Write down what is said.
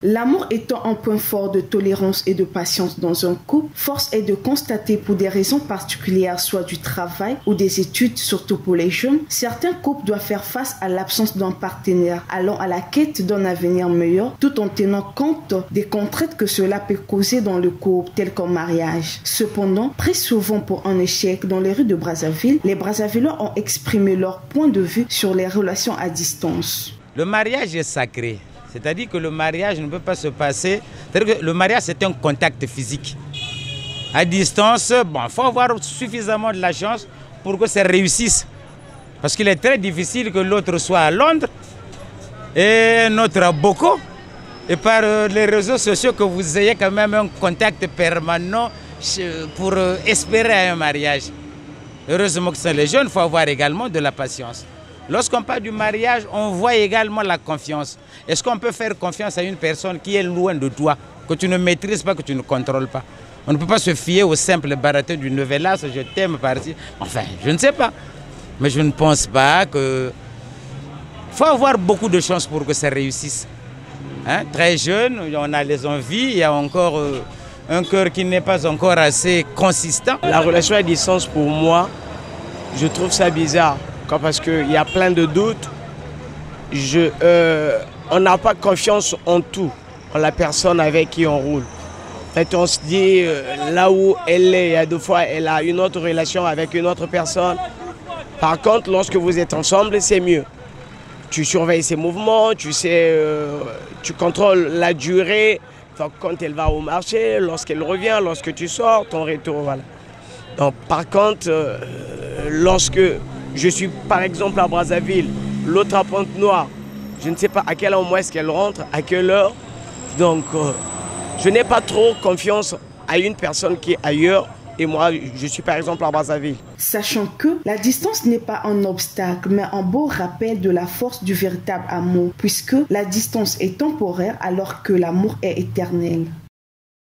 L'amour étant un point fort de tolérance et de patience dans un couple, force est de constater pour des raisons particulières, soit du travail ou des études, surtout pour les jeunes, certains couples doivent faire face à l'absence d'un partenaire, allant à la quête d'un avenir meilleur, tout en tenant compte des contraintes que cela peut causer dans le couple, tel qu'un mariage. Cependant, très souvent pour un échec dans les rues de Brazzaville, les Brazzavillois ont exprimé leur point de vue sur les relations à distance. Le mariage est sacré. C'est-à-dire que le mariage ne peut pas se passer. C'est-à-dire que le mariage, c'est un contact physique. À distance, il faut avoir suffisamment de la chance pour que ça réussisse. Parce qu'il est très difficile que l'autre soit à Londres et l'autre à Boko. Et par les réseaux sociaux, que vous ayez quand même un contact permanent pour espérer un mariage. Heureusement que ce sont les jeunes, il faut avoir également de la patience. Lorsqu'on parle du mariage, on voit également la confiance. Est-ce qu'on peut faire confiance à une personne qui est loin de toi, que tu ne maîtrises pas, que tu ne contrôles pas? On ne peut pas se fier au simple baratin du novelas, je t'aime par-ci. Enfin, je ne sais pas. Mais je ne pense pas que... Il faut avoir beaucoup de chance pour que ça réussisse. Hein? Très jeune, on a les envies, il y a encore un cœur qui n'est pas encore assez consistant. La relation à distance, pour moi, je trouve ça bizarre. Parce qu'il y a plein de doutes. On n'a pas confiance en tout, en la personne avec qui on roule. En fait, on se dit, là où elle est, il y a 2 fois, elle a une autre relation avec une autre personne. Par contre, lorsque vous êtes ensemble, c'est mieux. Tu surveilles ses mouvements, tu sais, tu contrôles la durée. Enfin, quand elle va au marché, lorsqu'elle revient, lorsque tu sors, ton retour, voilà. Donc, par contre, lorsque je suis par exemple à Brazzaville, l'autre à Pointe-Noire, je ne sais pas à quel moment est-ce qu'elle rentre, à quelle heure. Donc je n'ai pas trop confiance à une personne qui est ailleurs et moi je suis par exemple à Brazzaville. Sachant que la distance n'est pas un obstacle mais un beau rappel de la force du véritable amour puisque la distance est temporaire alors que l'amour est éternel.